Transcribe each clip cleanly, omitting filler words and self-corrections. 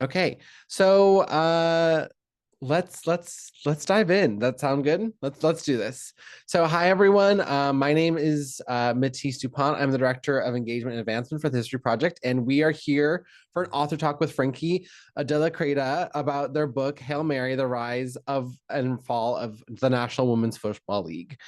Okay, so let's dive in. That sound good? Let's do this. So hi everyone. My name is Matisse Dupont. I'm the director of engagement and advancement for the History Project, and we are here for an author talk with Frankie de la Creta about their book Hail Mary: The Rise of and Fall of the National Women's Football League.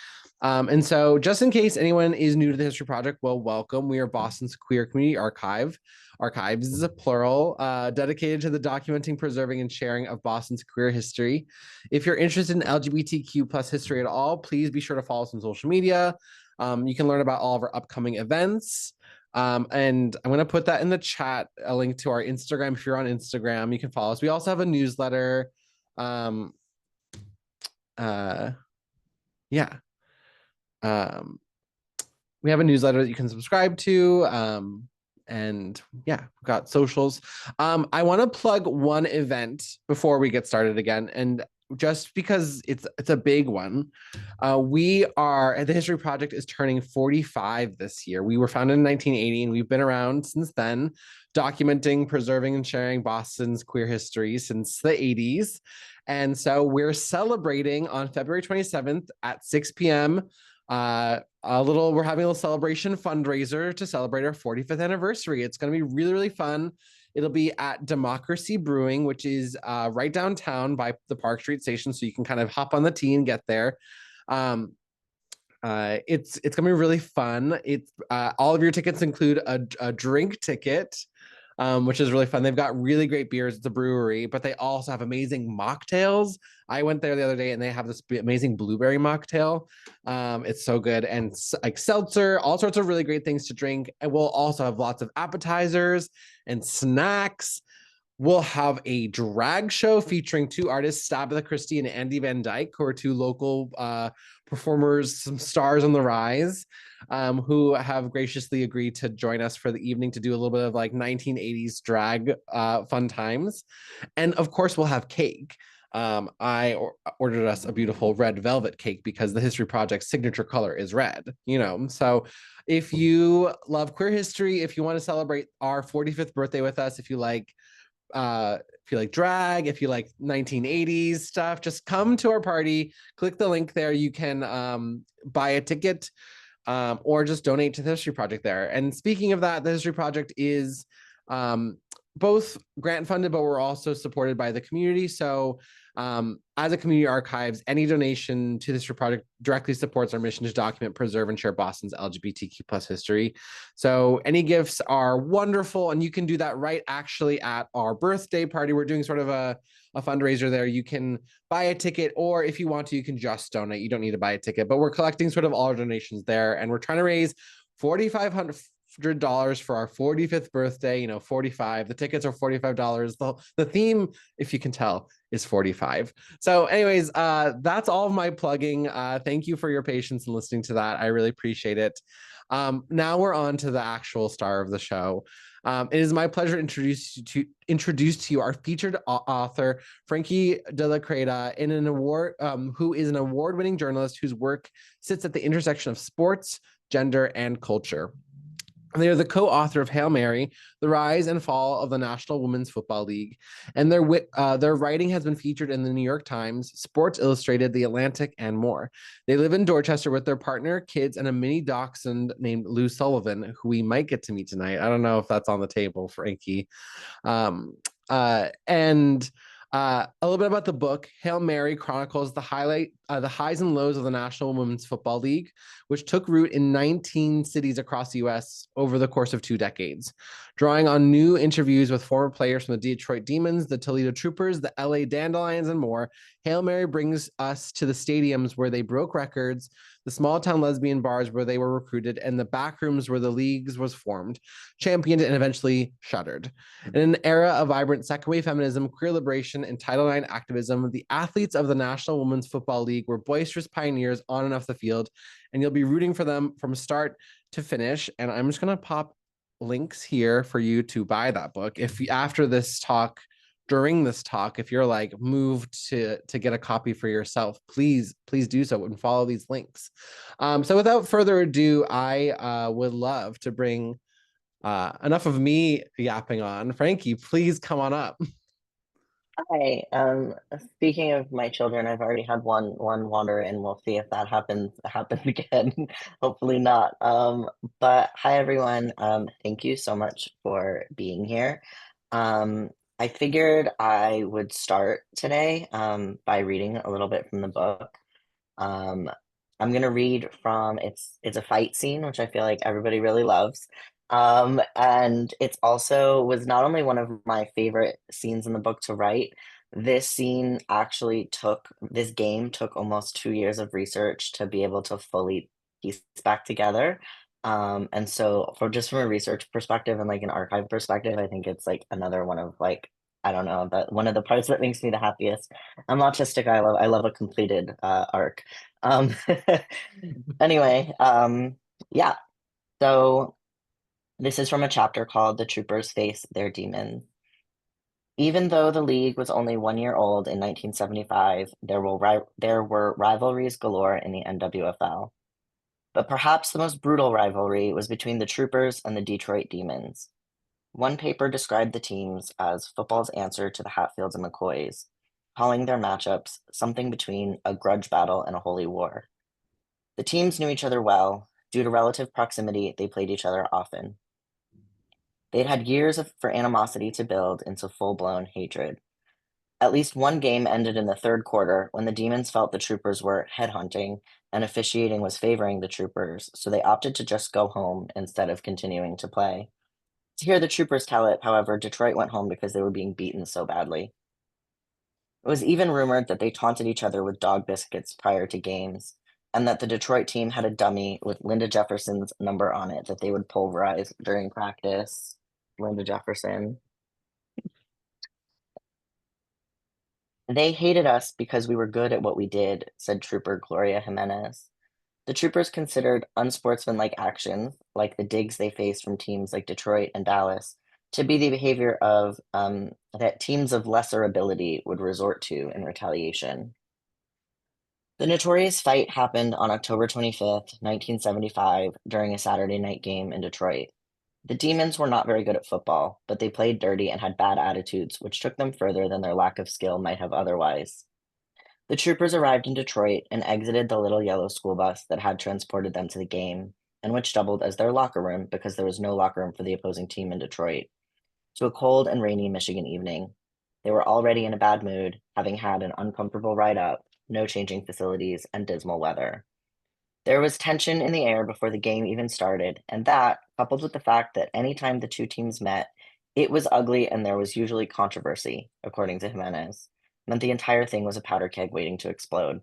And so, just in case anyone is new to the History Project, well, welcome. We are Boston's queer community archive. Archives is a plural, dedicated to the documenting, preserving, and sharing of Boston's queer history. If you're interested in LGBTQ plus history at all, please be sure to follow us on social media. You can learn about all of our upcoming events. And I'm going to put that in the chat, a link to our Instagram. If you're on Instagram, you can follow us. We also have a newsletter. Um, yeah. We have a newsletter that you can subscribe to. And yeah, we've got socials. I want to plug one event before we get started again. And just because it's a big one, we are the History Project is turning 45 this year. We were founded in 1980, and we've been around since then, documenting, preserving, and sharing Boston's queer history since the 80s. And so we're celebrating on February 27th at 6 p.m. We're having a little celebration fundraiser to celebrate our 45th anniversary. It's going to be really, really fun. It'll be at Democracy Brewing, which is right downtown by the Park Street station, so you can kind of hop on the T and get there. It's gonna be really fun. It's all of your tickets include a drink ticket, which is really fun. They've got really great beers. It's a brewery, but they also have amazing mocktails. I went there the other day and they have this amazing blueberry mocktail. It's so good. And like seltzer, all sorts of really great things to drink. And we'll also have lots of appetizers and snacks. We'll have a drag show featuring two artists, Stabitha Christie and Andy Van Dyke, who are two local performers, some stars on the rise, who have graciously agreed to join us for the evening to do a little bit of like 1980s drag fun times. And of course, we'll have cake. I ordered us a beautiful red velvet cake because the History Project's signature color is red, you know. So if you love queer history, if you want to celebrate our 45th birthday with us, if you like drag, if you like 1980s stuff, just come to our party, click the link there. You can buy a ticket or just donate to the History Project there. And speaking of that, the History Project is both grant funded, but we're also supported by the community. So as a community archives, any donation to this project directly supports our mission to document, preserve, and share Boston's LGBTQ plus history. So any gifts are wonderful, and you can do that right actually at our birthday party. We're doing sort of a fundraiser there. You can buy a ticket, or if you want to, you can just donate. You don't need to buy a ticket, but we're collecting sort of all our donations there, and we're trying to raise $4,500 for our 45th birthday, 45. The tickets are $45. The theme, if you can tell, is 45. So anyways, that's all of my plugging. Thank you for your patience in listening to that. I really appreciate it. Now we're on to the actual star of the show. It is my pleasure to introduce to you our featured author, Frankie de la Creta, who is an award-winning journalist whose work sits at the intersection of sports, gender, and culture. They are the co-author of Hail Mary: The Rise and Fall of the National Women's Football League, and their writing has been featured in the New York Times, Sports Illustrated, The Atlantic, and more. They live in Dorchester with their partner, kids, and a mini dachshund named Lou Sullivan, who we might get to meet tonight. I don't know if that's on the table, Frankie. And a little bit about the book. Hail Mary chronicles the highs and lows of the National Women's Football League, which took root in 19 cities across the U.S. over the course of 2 decades. Drawing on new interviews with former players from the Detroit Demons, the Toledo Troopers, the LA Dandelions, and more, Hail Mary brings us to the stadiums where they broke records, the small-town lesbian bars where they were recruited, and the back rooms where the leagues was formed, championed, and eventually shuttered. In an era of vibrant second-wave feminism, queer liberation, and Title IX activism, the athletes of the National Women's Football League were boisterous pioneers on and off the field, and you'll be rooting for them from start to finish. And I'm just going to pop links here for you to buy that book. If after this talk, during this talk, if you're like moved to get a copy for yourself, please do so and follow these links. So without further ado, I would love to bring enough of me yapping on. Frankie, please come on up. Hi. Speaking of my children, I've already had one wander, and we'll see if that happens again. Hopefully not. But hi everyone. Thank you so much for being here. Um, I figured I would start today by reading a little bit from the book. Um, I'm gonna read from it's a fight scene, which I feel like everybody really loves. And it's also was not only one of my favorite scenes in the book to write, this game took almost 2 years of research to be able to fully piece back together. And so from a research perspective and like an archive perspective, I think it's like another one of like, I don't know, but one of the parts that makes me the happiest. I'm autistic. I love a completed arc. Um, anyway, yeah. So this is from a chapter called "The Troopers Face Their Demons." Even though the league was only 1 year old in 1975, there were rivalries galore in the NWFL. But perhaps the most brutal rivalry was between the Troopers and the Detroit Demons. One paper described the teams as football's answer to the Hatfields and McCoys, calling their matchups something between a grudge battle and a holy war. The teams knew each other well. Due to relative proximity, they played each other often. They'd had for animosity to build into full-blown hatred. At least one game ended in the third quarter when the Demons felt the Troopers were headhunting and officiating was favoring the Troopers, so they opted to just go home instead of continuing to play. To hear the Troopers tell it, however, Detroit went home because they were being beaten so badly. It was even rumored that they taunted each other with dog biscuits prior to games, and that the Detroit team had a dummy with Linda Jefferson's number on it that they would pulverize during practice. Linda Jefferson. They hated us because we were good at what we did, said Trooper Gloria Jimenez. The troopers considered unsportsmanlike actions, like the digs they faced from teams like Detroit and Dallas, to be the behavior of that teams of lesser ability would resort to in retaliation. The notorious fight happened on October 25th, 1975, during a Saturday night game in Detroit. The Demons were not very good at football, but they played dirty and had bad attitudes, which took them further than their lack of skill might have otherwise. The troopers arrived in Detroit and exited the little yellow school bus that had transported them to the game, and which doubled as their locker room because there was no locker room for the opposing team in Detroit, to a cold and rainy Michigan evening. They were already in a bad mood, having had an uncomfortable ride up, no changing facilities, and dismal weather. There was tension in the air before the game even started, and that, coupled with the fact that any time the two teams met, it was ugly and there was usually controversy, according to Jimenez, meant the entire thing was a powder keg waiting to explode.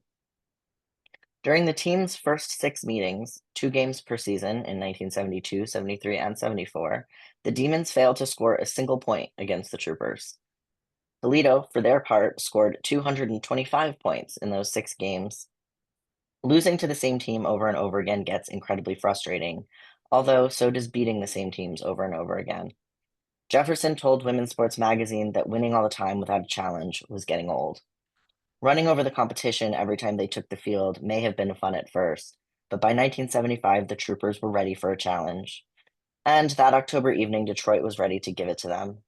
During the team's first 6 meetings, 2 games per season in 1972, 73, and 74, the Demons failed to score a single point against the Troopers. Toledo, for their part, scored 225 points in those 6 games. Losing to the same team over and over again gets incredibly frustrating, although so does beating the same teams over and over again. Jefferson told Women's Sports Magazine that winning all the time without a challenge was getting old. Running over the competition every time they took the field may have been fun at first, but by 1975, the Troopers were ready for a challenge. And that October evening, Detroit was ready to give it to them.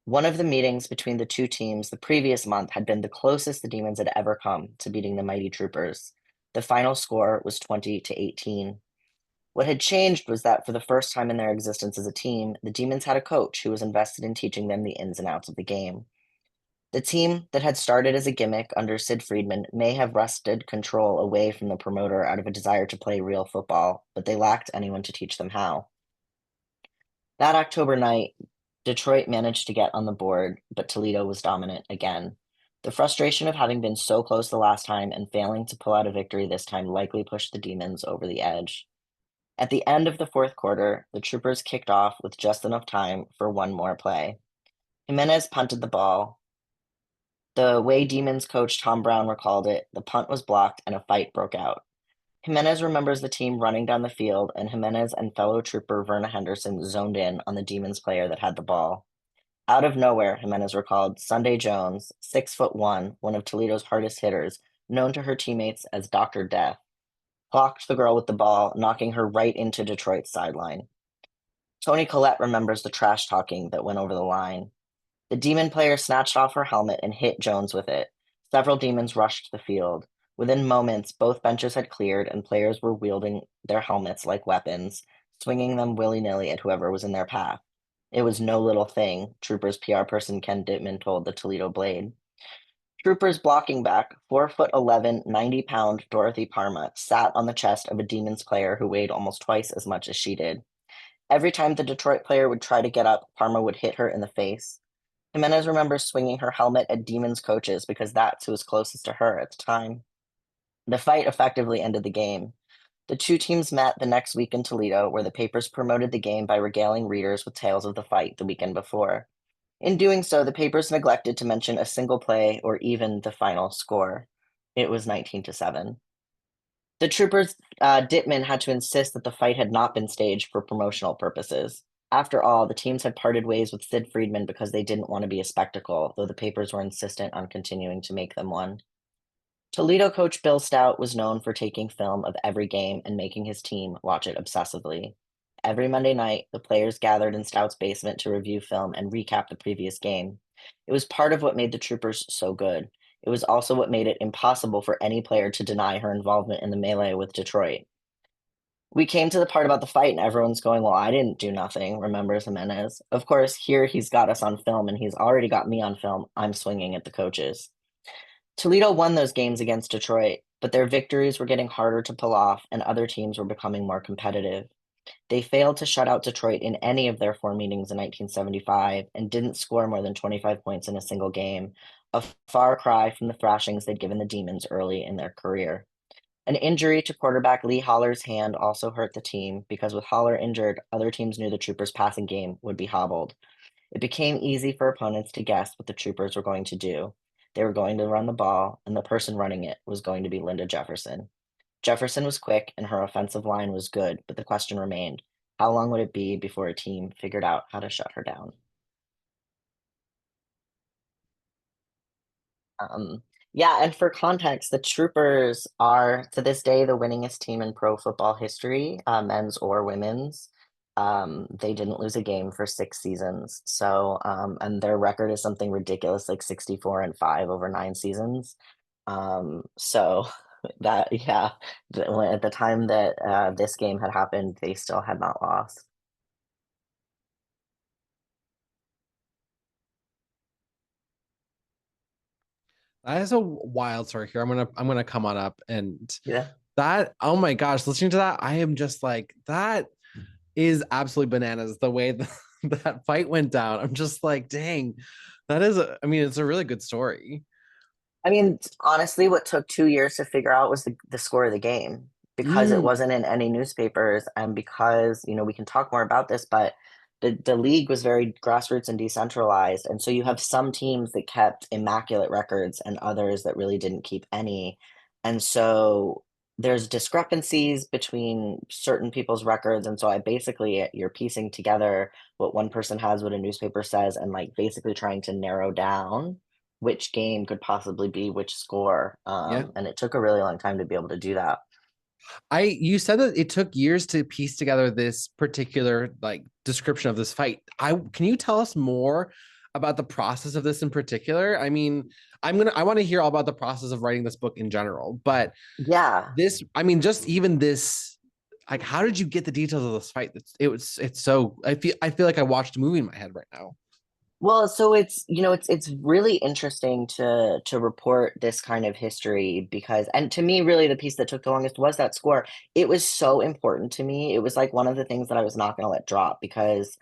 One of the meetings between the two teams the previous month had been the closest the Demons had ever come to beating the mighty Troopers. The final score was 20-18. What had changed was that for the first time in their existence as a team, the Demons had a coach who was invested in teaching them the ins and outs of the game. The team that had started as a gimmick under Sid Friedman may have wrested control away from the promoter out of a desire to play real football, but they lacked anyone to teach them how. That October night, Detroit managed to get on the board, but Toledo was dominant again. The frustration of having been so close the last time and failing to pull out a victory this time likely pushed the Demons over the edge. At the end of the fourth quarter, the Troopers kicked off with just enough time for one more play. Jimenez punted the ball. The way Demons coach Tom Brown recalled it, the punt was blocked and a fight broke out. Jimenez remembers the team running down the field, and Jimenez and fellow trooper Verna Henderson zoned in on the Demons player that had the ball. Out of nowhere, Jimenez recalled, Sunday Jones, 6'1", one of Toledo's hardest hitters, known to her teammates as Dr. Death, clocked the girl with the ball, knocking her right into Detroit's sideline. Tony Collette remembers the trash talking that went over the line. The demon player snatched off her helmet and hit Jones with it. Several demons rushed the field. Within moments, both benches had cleared and players were wielding their helmets like weapons, swinging them willy-nilly at whoever was in their path. It was no little thing, Troopers PR person Ken Dittman told the Toledo Blade. Troopers blocking back, 4'11", 90-pound Dorothy Parma sat on the chest of a Demons player who weighed almost twice as much as she did. Every time the Detroit player would try to get up, Parma would hit her in the face. Jimenez remembers swinging her helmet at Demons coaches because that's who was closest to her at the time. The fight effectively ended the game. The two teams met the next week in Toledo, where the papers promoted the game by regaling readers with tales of the fight the weekend before. In doing so, the papers neglected to mention a single play or even the final score. It was 19-7. The Troopers, Dittman had to insist that the fight had not been staged for promotional purposes. After all, the teams had parted ways with Sid Friedman because they didn't want to be a spectacle, though the papers were insistent on continuing to make them one. Toledo coach Bill Stout was known for taking film of every game and making his team watch it obsessively. Every Monday night, the players gathered in Stout's basement to review film and recap the previous game. It was part of what made the Troopers so good. It was also what made it impossible for any player to deny her involvement in the melee with Detroit. We came to the part about the fight, and everyone's going, "Well, I didn't do nothing," remembers Jimenez. Of course, here he's got us on film, and he's already got me on film. I'm swinging at the coaches. Toledo won those games against Detroit, but their victories were getting harder to pull off, and other teams were becoming more competitive. They failed to shut out Detroit in any of their four meetings in 1975 and didn't score more than 25 points in a single game, a far cry from the thrashings they'd given the Demons early in their career. An injury to quarterback Lee Holler's hand also hurt the team because with Holler injured, other teams knew the Troopers' passing game would be hobbled. It became easy for opponents to guess what the Troopers were going to do. They were going to run the ball, and the person running it was going to be Linda Jefferson. Jefferson was quick, and her offensive line was good, but the question remained, how long would it be before a team figured out how to shut her down? Um, yeah, and for context, the Troopers are to this day the winningest team in pro football history, men's or women's. They didn't lose a game for 6 seasons. So, and their record is something ridiculous, like 64-5 over 9 seasons. So that, yeah, at the time that this game had happened, they still had not lost. That is a wild story here. I'm gonna come on up and Yeah. that, oh my gosh, listening to that, I am just like, that is absolutely bananas the way that fight went down. I'm just like, dang, that is I mean, it's a really good story. I mean, honestly, what took 2 years to figure out was the score of the game because it Mm, wasn't in any newspapers and because, we can talk more about this, but the league was very grassroots and decentralized. And so you have some teams that kept immaculate records and others that really didn't keep any. And so there's discrepancies between certain people's records. And so you're piecing together what one person has, what a newspaper says, and like basically trying to narrow down which game could possibly be which score. yeah. And it took a really long time to be able to do that. You said that it took years to piece together this particular like description of this fight. Can you tell us more about the process of this in particular? I mean, I want to hear all about the process of writing this book in general, but Yeah. this, I mean, just even this, like, how did you get the details of this fight? It's so, I feel like I watched a movie in my head right now. Well, so it's really interesting to report this kind of history because and to me really the piece that took the longest was that score. It was so important to me. It was like one of the things that I was not going to let drop because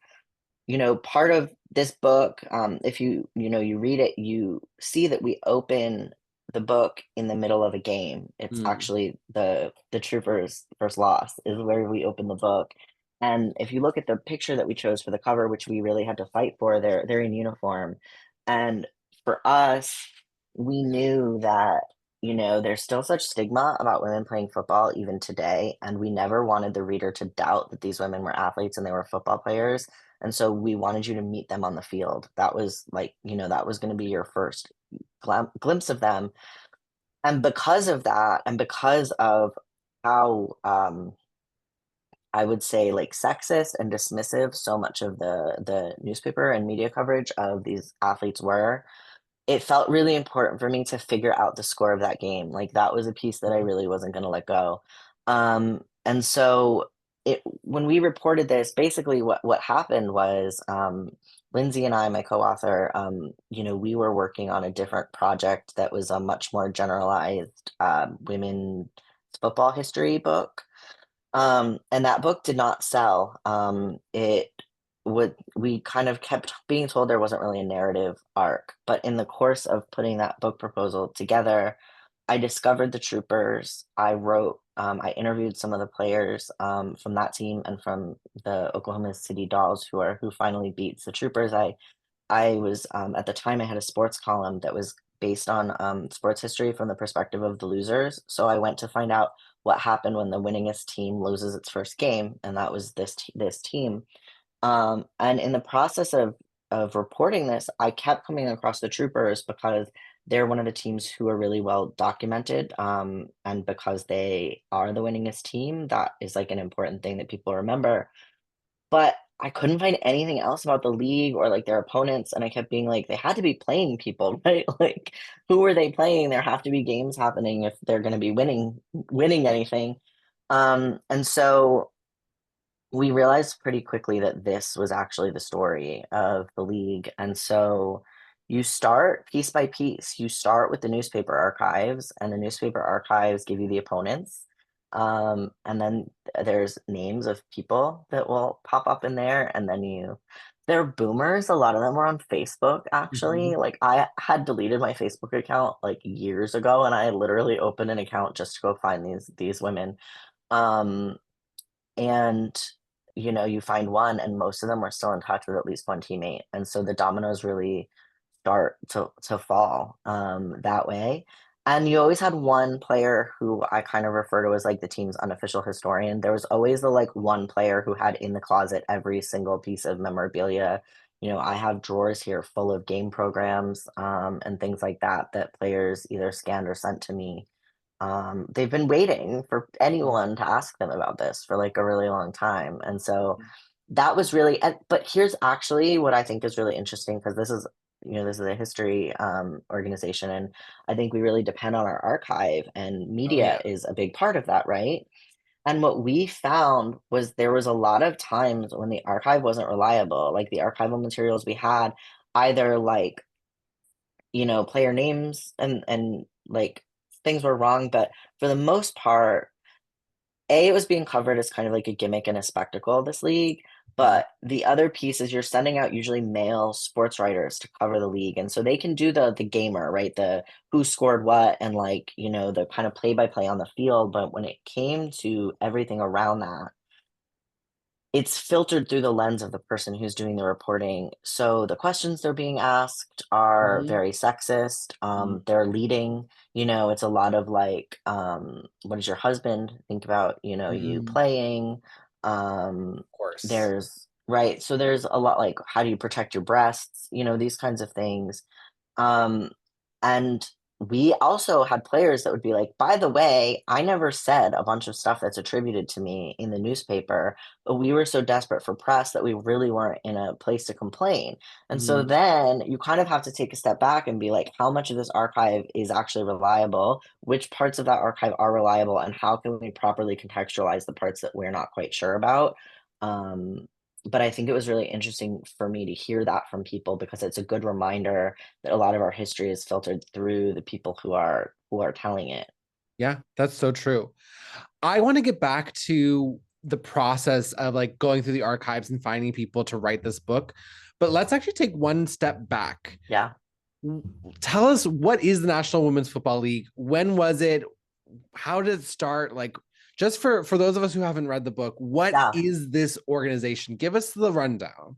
part of this book, if you read it, you see that we open the book in the middle of a game. It's Mm, actually the Troopers' first loss is where we open the book. And if you look at the picture that we chose for the cover, which we really had to fight for, they're in uniform. And for us, we knew that, there's still such stigma about women playing football even today. And we never wanted the reader to doubt that these women were athletes and they were football players and so we wanted you to meet them on the field. That was like, that was going to be your first glimpse of them. And because of that, and because of how I would say, like, sexist and dismissive so much of the newspaper and media coverage of these athletes were, it felt really important for me to figure out the score of that game. Like, that was a piece that I Mhm. really wasn't gonna let go. And so when we reported this, basically what happened was, Lindsay and I, my co-author, we were working on a different project that was a much more generalized, women's football history book. And that book did not sell. It would we kind of kept being told there wasn't really a narrative arc, but in the course of putting that book proposal together, I discovered the Troopers. I interviewed some of the players from that team and from the Oklahoma City Dolls who finally beats the Troopers. I was at the time I had a sports column that was based on sports history from the perspective of the losers. So I went to find out what happened when the winningest team loses its first game, and that was this team. And in the process of reporting this, I kept coming across the Troopers because they're one of the teams who are really well documented, and because they are the winningest team, that is like an important thing that people remember. But I couldn't find anything else about the league or, like, their opponents, and I kept being like, "They had to be playing people, right? Like, who were they playing? There have to be games happening if they're gonna be winning anything." And so we realized pretty quickly that this was actually the story of the league, and so you start piece by piece. You start with the newspaper archives, and the newspaper archives give you the opponents, and then there's names of people that will pop up in there, and then they're boomers. A lot of them were on Facebook, actually. Mhm. Like, I had deleted my Facebook account, like, years ago, and I literally opened an account just to go find these women. Um and, you find one, and most of them were still in touch with at least one teammate, and so the dominoes really start to fall, that way, and you always had one player who I kind of refer to as, like, the team's unofficial historian. There was always the, like, one player who had in the closet every single piece of memorabilia. I have drawers here full of game programs, and things like that that players either scanned or sent to me. They've been waiting for Mhm. anyone to ask them about this for, like, a really long time, and so that was really but here's actually what I think is really interesting, because this is a history, organization, and I think we really depend on our archive, and Oh media yeah. is a big part of that, right? And what we found was there was a lot of times when the archive wasn't reliable, like, the archival materials we had either, like, player names and, like, things were wrong, but for the most part, it was being covered as kind of like a gimmick and a spectacle, this league, Mhm. but the other piece is you're sending out usually male sports writers to cover the league, and so they can do the gamer, right? The who scored what and, like, the kind of play-by-play on the field, but when it came to everything around that, it's filtered through the lens of the person who's doing the reporting. So the questions they're being asked are Mhm. very sexist. Mhm. They're leading, it's a lot of like, what does your husband think about, you Mhm. playing? Um, Of course. right. So there's a lot like, how do you protect your breasts? These kinds of things. Um, and we also had players that would be like, by the way, I never said a bunch of stuff that's attributed to me in the newspaper, but we were so desperate for press that we really weren't in a place to complain. And so Mhm. then you kind of have to take a step back and be like, how much of this archive is actually reliable? Which parts of that archive are reliable? And how can we properly contextualize the parts that we're not quite sure about? Um, but I think it was really interesting for me to hear that from people because it's a good reminder that a lot of our history is filtered through the people who are telling it. Yeah, that's so true. I want to get back to the process of like going through the archives and finding people to write this book, but let's actually take one step back. Yeah, Tell us, what is the National Women's Football League? When was it? How did it start? Like, just for those of us who haven't read the book, what yeah. is this organization? Give us the rundown.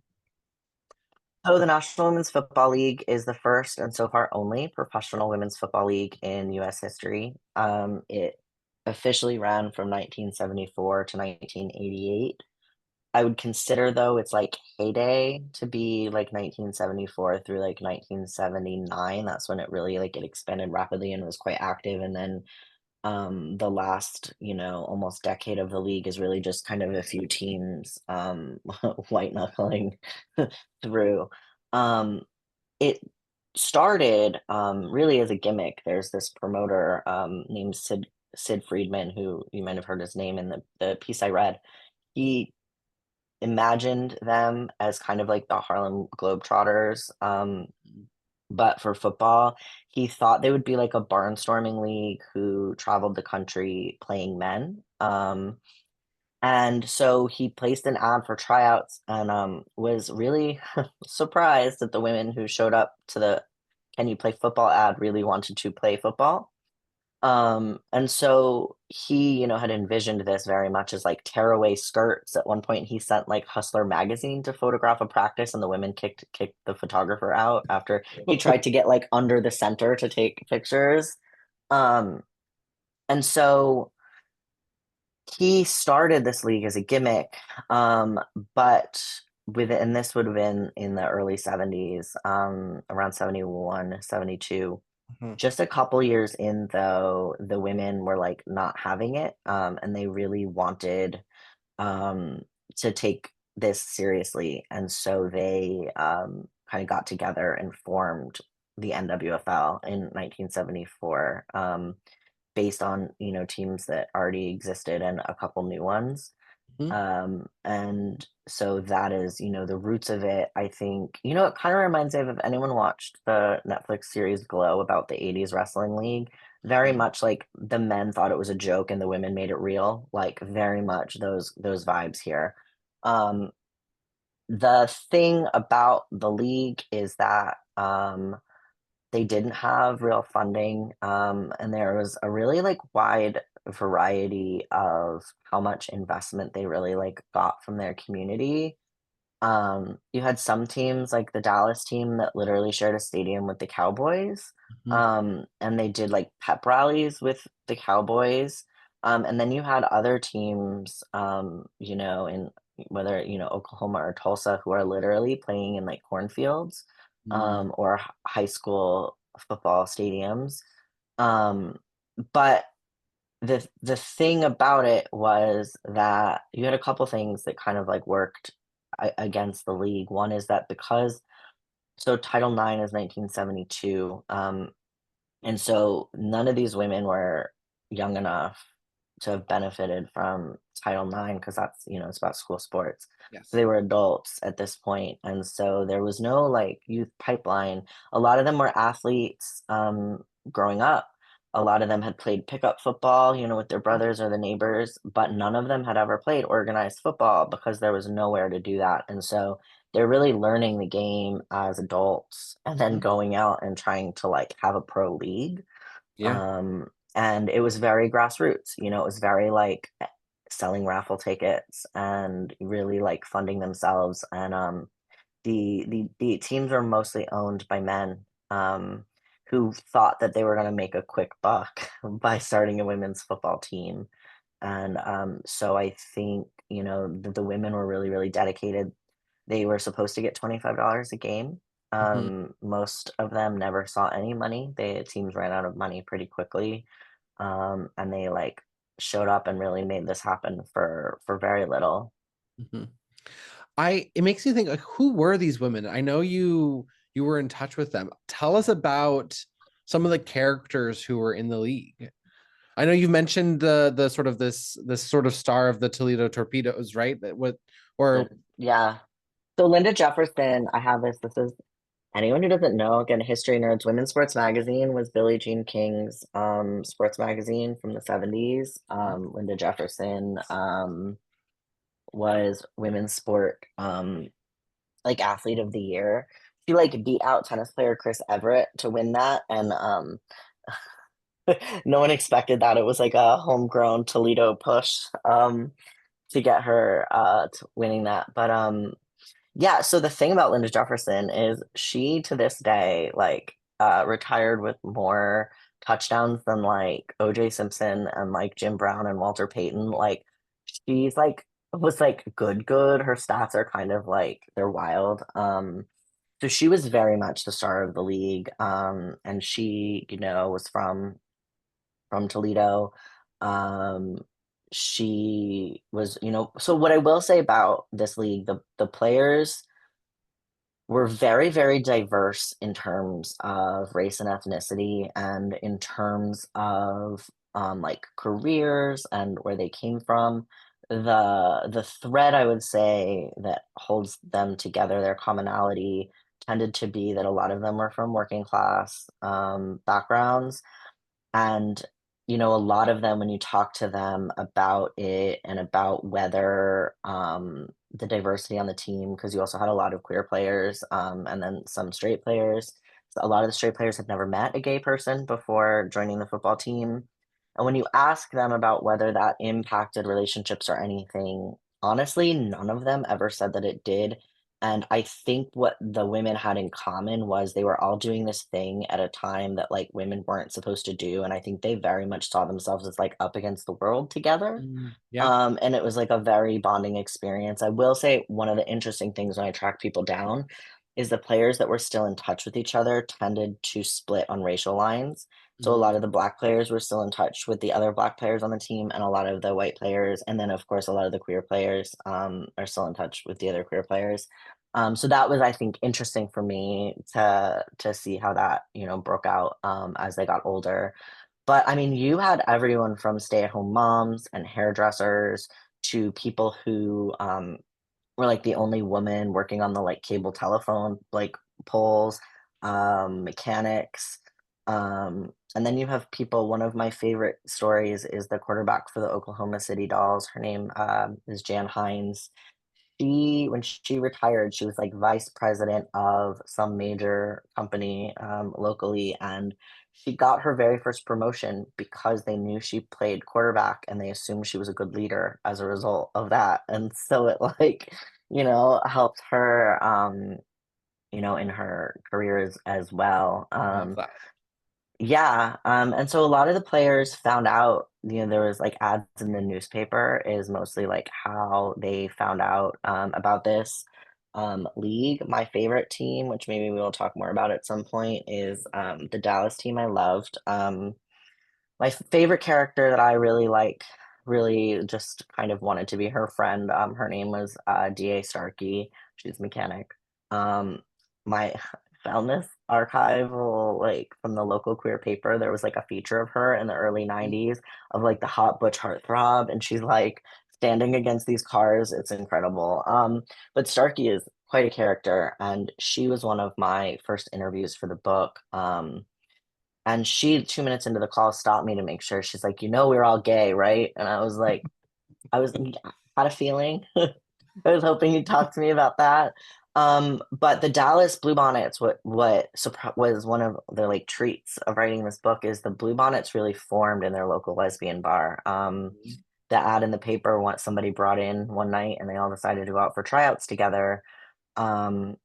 So the National Women's Football League is the first and so far only professional women's football league in U.S. history. It officially ran from 1974 to 1988. I would consider though its like heyday to be like 1974 through like 1979. That's when it really like it expanded rapidly and was quite active. And then The last, almost decade of the league is really just kind of a few teams white knuckling through. Um, it started really as a gimmick. There's this promoter named Sid Friedman, who you might have heard his name in the piece I read. He imagined them as kind of like the Harlem Globetrotters, but for football. He thought they would be like a barnstorming league who traveled the country playing men. And so he placed an ad for tryouts and was really surprised that the women who showed up to the "Can you play football" ad really wanted to play football. And so he, had envisioned this very much as like tearaway skirts. At one point, he sent like Hustler magazine to photograph a practice, and the women kicked the photographer out after he tried to get like under the center to take pictures. Um, and so he started this league as a gimmick, but and this would have been in the early 70s, around 71, 72. Mhm. Just a couple years in, though, the women were like not having it, and they really wanted um, to take this seriously, and so they kind of got together and formed the NWFL in 1974, based on teams that already existed and a couple new ones. Mhm. And so that is, the roots of it. I think, it kind of reminds me of if anyone watched the Netflix series Glow about the 80s wrestling league, very much like the men thought it was a joke and the women made it real, like very much those vibes here. Um, the thing about the league is that they didn't have real funding, and there was a really like wide variety of how much investment they really like got from their community. You had some teams like the Dallas team that literally shared a stadium with the Cowboys, Mhm. and they did like pep rallies with the Cowboys. And then you had other teams, in whether Oklahoma or Tulsa, who are literally playing in like cornfields, Mhm. or high school football stadiums. Um, but the thing about it was that you had a couple things that kind of like worked against the league. One is that because Title IX is 1972, and so none of these women were young enough to have benefited from Title IX because that's, it's about school sports. So Yes. they were adults at this point, and so there was no like youth pipeline. A lot of them were athletes growing up. A lot of them had played pickup football, with their brothers or the neighbors, but none of them had ever played organized football because there was nowhere to do that. And so they're really learning the game as adults and then Mhm. going out and trying to like have a pro league. Yeah. And it was very grassroots, it was very like selling raffle tickets and really like funding themselves. And the teams were mostly owned by men, who thought that they were going to make a quick buck by starting a women's football team. And so I think, the women were really, really dedicated. They were supposed to get $25 a game. Mhm. Most of them never saw any money. Teams ran out of money pretty quickly, and they like showed up and really made this happen for very little. Mhm. It makes you think like who were these women? I know you were in touch with them. Tell us about some of the characters who were in the league. I know you've mentioned the sort of this sort of star of the Toledo Torpedoes, right? That what or Yeah. So Linda Jefferson, I have this. This is anyone who doesn't know, again, history nerds. Women's Sports Magazine was Billie Jean King's sports magazine from the 70s. Linda Jefferson was women's sport like athlete of the year. She like beat out tennis player Chris Everett to win that, and no one expected that. It was like a homegrown Toledo push to get her to winning that. But yeah, so the thing about Linda Jefferson is she to this day like retired with more touchdowns than like OJ Simpson and like Jim Brown and Walter Payton. Like she's like was like good. Her stats are kind of like they're wild. So she was very much the star of the league. And she, was from from Toledo. Um, she was, so what I will say about this league, the players were very, very diverse in terms of race and ethnicity and in terms of like careers and where they came from. The thread I would say that holds them together, their commonality tended to be that a lot of them were from working class backgrounds, and, a lot of them, when you talk to them about it and about whether the diversity on the team, because you also had a lot of queer players and then some straight players. So a lot of the straight players had never met a gay person before joining the football team. And when you ask them about whether that impacted relationships or anything, honestly, none of them ever said that it did. And I think what the women had in common was they were all doing this thing at a time that like women weren't supposed to do. And I think they very much saw themselves as like up against the world together. Yeah. And it was like a very bonding experience. I will say one of the interesting things when I track people down is the players that were still in touch with each other tended to split on racial lines. So a lot of the black players were still in touch with the other black players on the team, and a lot of the white players, and then of course a lot of the queer players are still in touch with the other queer players. So that was, I think, interesting for me to see how that broke out as they got older. But I mean, you had everyone from stay-at-home moms and hairdressers to people who were like the only woman working on the like cable telephone like poles, mechanics. And then you have people. One of my favorite stories is the quarterback for the Oklahoma City Dolls. Her name is Jan Hines. When she retired, she was like vice president of some major company locally, and she got her very first promotion because they knew she played quarterback and they assumed she was a good leader as a result of that. And so it like, helped her in her career as well. Love that. Yeah, and so a lot of the players found out, there was like ads in the newspaper is mostly like how they found out about this league. My favorite team, which maybe we will talk more about at some point, is the Dallas team I loved. My favorite character that I really like, really just kind of wanted to be her friend. Her name was DA Starkey. She's a mechanic. My found this archival like from the local queer paper. There was like a feature of her in the early '90s of like the hot butch heartthrob, and she's like standing against these cars. It's incredible. But Starkey is quite a character, and she was one of my first interviews for the book. And she, 2 minutes into the call, stopped me to make sure. She's like, we're all gay, right? And I was like, had a feeling. I was hoping you'd talk to me about that. But the Dallas Bluebonnets, was one of the like treats of writing this book is the Bluebonnets really formed in their local lesbian bar. The ad in the paper, once somebody brought in one night and they all decided to go out for tryouts together. Um,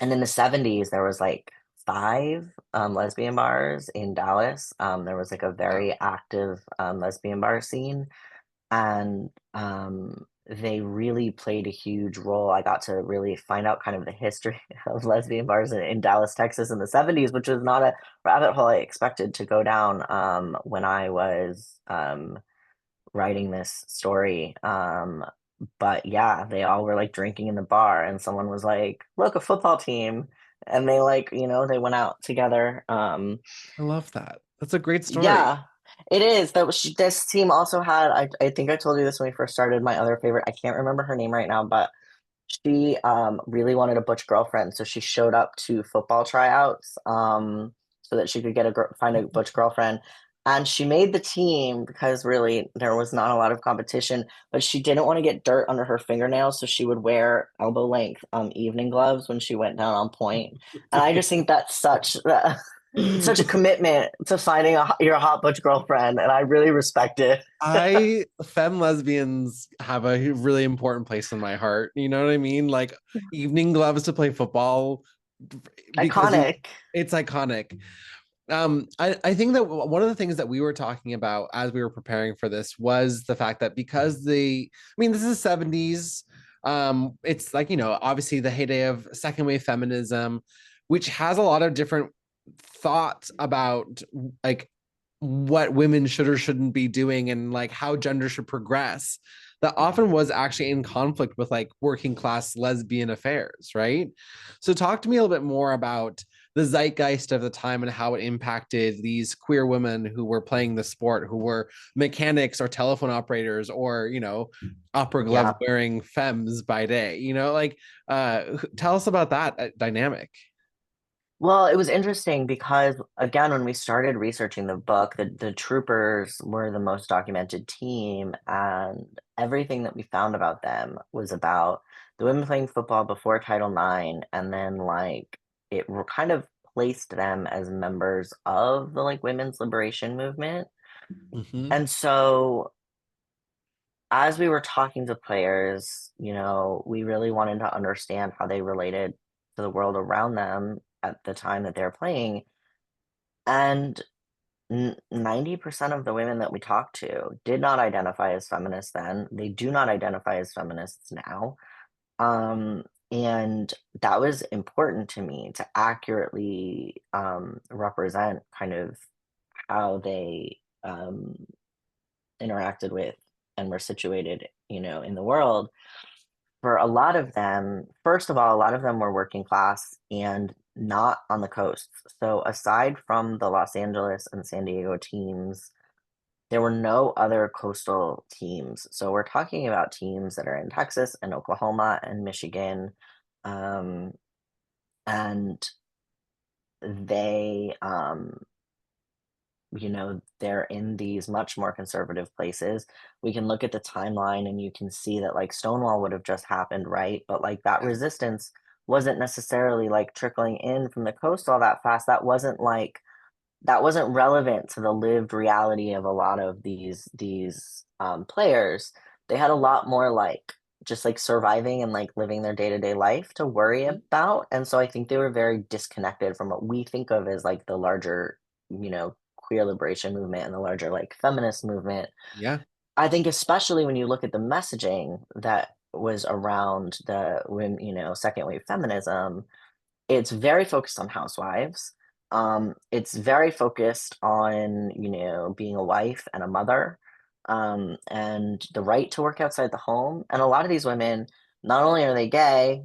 and in the '70s, there was like five lesbian bars in Dallas. There was like a Wow. very active lesbian bar scene, and they really played a huge role. I got to really find out kind of the history of lesbian bars in Dallas, Texas in the '70s, which was not a rabbit hole I expected to go down when I was writing this story. But yeah, they all were like drinking in the bar, and someone was like, "Look, a football team," and they like, they went out together. I love that. That's a great story. Yeah, it is. This team also had. I think I told you this when we first started. My other favorite. I can't remember her name right now, but she really wanted a butch girlfriend, so she showed up to football tryouts so that she could find a butch girlfriend. And she made the team because really there was not a lot of competition, but she didn't want to get dirt under her fingernails, so she would wear elbow length evening gloves when she went down on point. And I just think that's it's such a commitment to finding your hot butch girlfriend, and I really respect it. Femme lesbians have a really important place in my heart. You know what I mean? Like evening gloves to play football because Iconic. it's iconic. I think that one of the things that we were talking about as we were preparing for this was the fact that because I mean, this is the '70s. It's like, obviously the heyday of second wave feminism, which has a lot of different thoughts about like what women should or shouldn't be doing and like how gender should progress, that often was actually in conflict with like working class lesbian affairs, right? So talk to me a little bit more about the zeitgeist of the time and how it impacted these queer women who were playing the sport, who were mechanics or telephone operators or, you know, opera glove Yeah. wearing femmes by day, you know, like tell us about that dynamic. Well, it was interesting because again, when we started researching the book, the troopers were the most documented team, and everything that we found about them was about the women playing football before Title IX, and then like kind of placed them as members of the like women's liberation movement. Mm-hmm. And so as we were talking to players, you know, we really wanted to understand how they related to the world around them at the time that they're playing. And 90% of the women that we talked to did not identify as feminists then. They do not identify as feminists now. Um, and that was important to me to accurately represent kind of how they interacted with and were situated, you know, in the world. For a lot of them, first of all, a lot of them were working class and not on the coast. So aside from the Los Angeles and San Diego teams, there were no other coastal teams. So we're talking about teams that are in Texas and Oklahoma and Michigan. Um, and they you know, they're in these much more conservative places. We can look at the timeline and you can see that like Stonewall would have just happened, right? But like that resistance wasn't necessarily like trickling in from the coast all that fast. That wasn't relevant to the lived reality of a lot of these players. They had a lot more like just like surviving and like living their day-to-day life to worry about. And so I think they were very disconnected from what we think of as like the larger, you know, queer liberation movement and the larger like feminist movement. Yeah, I think especially when you look at the messaging that was around the when, you know, second wave feminism, it's very focused on housewives. It's very focused on, you know, being a wife and a mother, and the right to work outside the home. And a lot of these women, not only are they gay,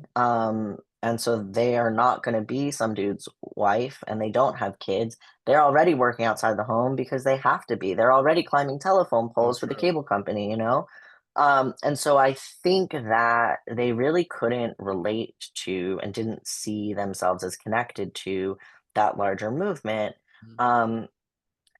and so they are not going to be some dude's wife and they don't have kids. They're already working outside the home because they have to be. They're already climbing telephone so poles for the true. cable company, you know? And so I think that they really couldn't relate to and didn't see themselves as connected to that larger movement. Um,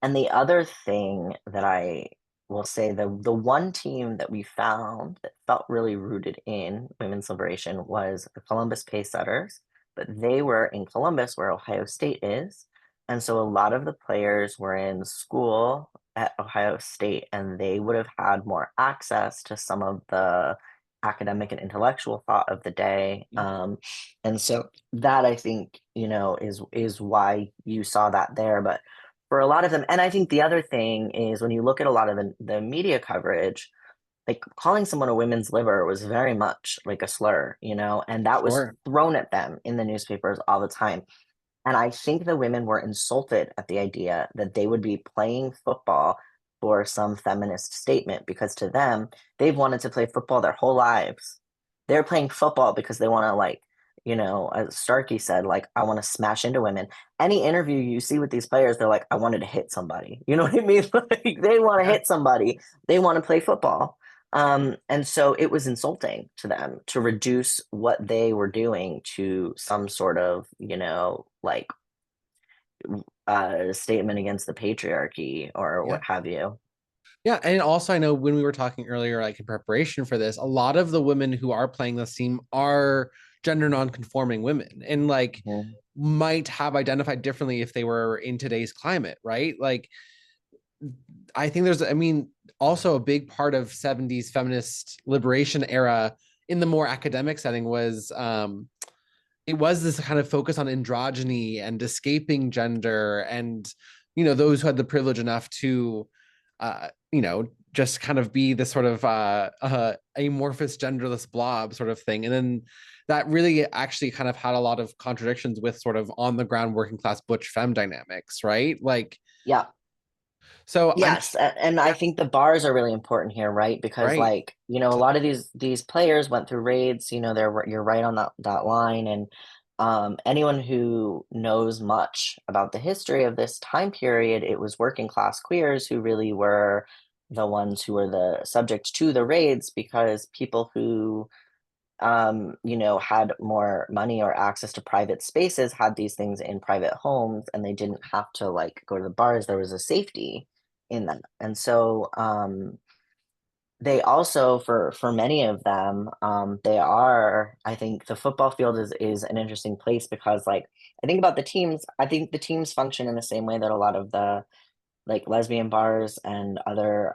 and the other thing that I will say, the one team that we found that felt really rooted in women's liberation was the Columbus Pacesetters, but they were in Columbus, where Ohio State is. And so a lot of the players were in school at Ohio State, and they would have had more access to some of the academic and intellectual thought of the day. Yeah. And so that I think, you know, is why you saw that there. But for a lot of them, and I think the other thing is when you look at a lot of the media coverage, like calling someone a women's liver was very much like a slur, you know, and that was Sure. thrown at them in the newspapers all the time. And I think the women were insulted at the idea that they would be playing football for some feminist statement, because to them, they've wanted to play football their whole lives. They're playing football because they want to, like, you know, as Starkey said, like, I want to smash into women. Any interview you see with these players, they're like, I wanted to hit somebody. You know what I mean? Like, they want to Yeah. hit somebody, they want to play football. And so it was insulting to them to reduce what they were doing to some sort of, you know, like statement against the patriarchy or Yeah. what have you. Yeah. And also, I know when we were talking earlier, like in preparation for this, a lot of the women who are playing this team are gender non-conforming women and like Mhm. might have identified differently if they were in today's climate, right? Like, I think there's, I mean, also a big part of 70s feminist liberation era in the more academic setting was it was this kind of focus on androgyny and escaping gender and you know those who had the privilege enough to you know just kind of be this sort of amorphous genderless blob sort of thing and then that really actually kind of had a lot of contradictions with sort of on the ground working class butch femme dynamics, right? Like Yeah. So I'm Yes, and I yeah, think the bars are really important here, right? Because right. like, a lot of these players went through raids, you're right on that line. And anyone who knows much about the history of this time period, it was working class queers who really were the ones who were the subject to the raids, because people who had more money or access to private spaces, had these things in private homes, and they didn't have to like go to the bars. There was a safety in that. And so they also, for many of them, they are, I think the football field is an interesting place, because like I think about the teams, I think the teams function in the same way that a lot of the like lesbian bars and other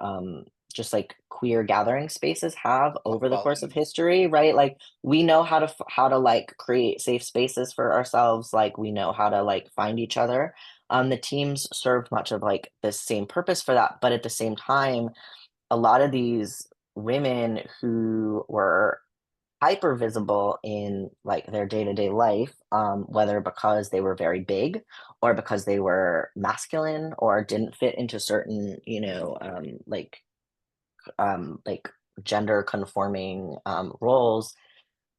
just like queer gathering spaces have over the Football course of league. history, right? Like we know how to like create safe spaces for ourselves, like we know how to like find each other. The teams served much of like the same purpose for that, but at the same time, a lot of these women who were hyper visible in like their day-to-day life, whether because they were very big or because they were masculine or didn't fit into certain like gender conforming roles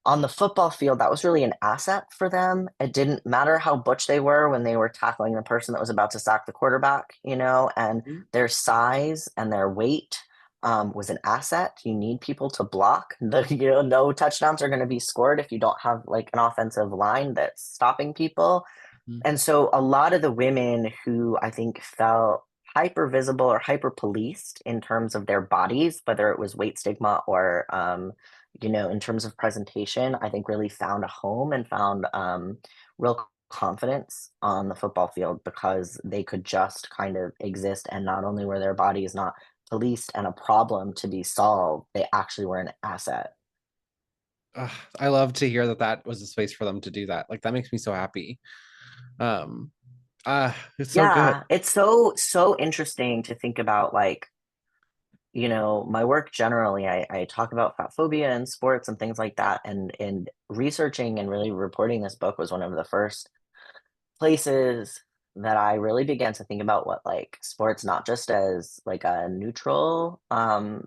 on the football field. That was really an asset for them. It didn't matter how butch they were when they were tackling the person that was about to sack the quarterback, and Mhm. their size and their weight was an asset. You need people to block. No touchdowns are going to be scored if you don't have like an offensive line that's stopping people. Mhm. And so a lot of the women who I think felt hyper visible or hyper policed in terms of their bodies, whether it was weight stigma or, in terms of presentation, I think really found a home and found real confidence on the football field, because they could just kind of exist. And not only were their bodies not policed and a problem to be solved, they actually were an asset. Ugh, I love to hear that that was a space for them to do that. Like that makes me so happy. Um, it's so good. Yeah, it's so interesting to think about, like, my work generally. I talk about fat phobia and sports and things like that. And researching and really reporting this book was one of the first places that I really began to think about what like sports, not just as like a neutral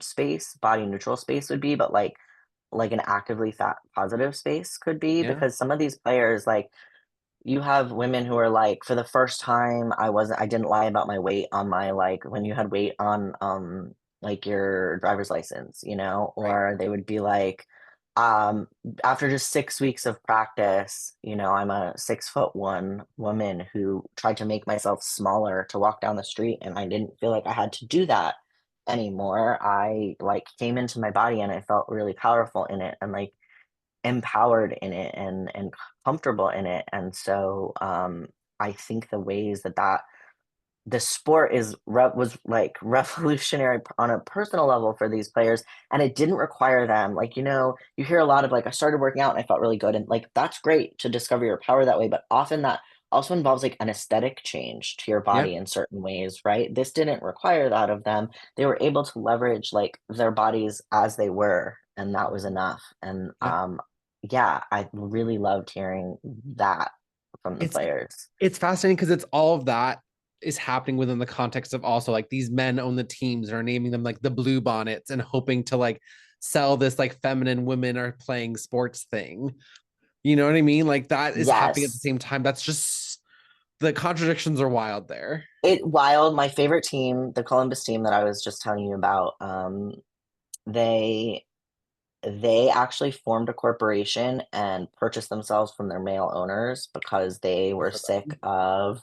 space, body neutral space would be, but like an actively fat positive space could be. Yeah. Because some of these players, like, you have women who are like, for the first time, I didn't lie about my weight on my, like, when you had weight on like your driver's license, Right. or they would be like, um after just 6 weeks of practice, I'm a 6'1" woman who tried to make myself smaller to walk down the street, and I didn't feel like I had to do that anymore. I like came into my body and I felt really powerful in it, and like empowered in it, and comfortable in it. And so I think the ways that the sport was like revolutionary on a personal level for these players, and it didn't require them, like, you hear a lot of like, I started working out and I felt really good, and like that's great to discover your power that way, but often that also involves like an aesthetic change to your Yeah. body in certain ways, right? This didn't require that of them. They were able to leverage like their bodies as they were, and that was enough. And Yeah. yeah, I really loved hearing that from the It's players. it's fascinating because it's all of that is happening within the context of also like these men own the teams and are naming them like the blue bonnets and hoping to like sell this like feminine women are playing sports thing. You know what I mean? Like that is happening at the Yes. same time. That's just the contradictions are wild there. It wild. My favorite team, the Columbus team that I was just telling you about, they they actually formed a corporation and purchased themselves from their male owners because they Good were for sick them. of.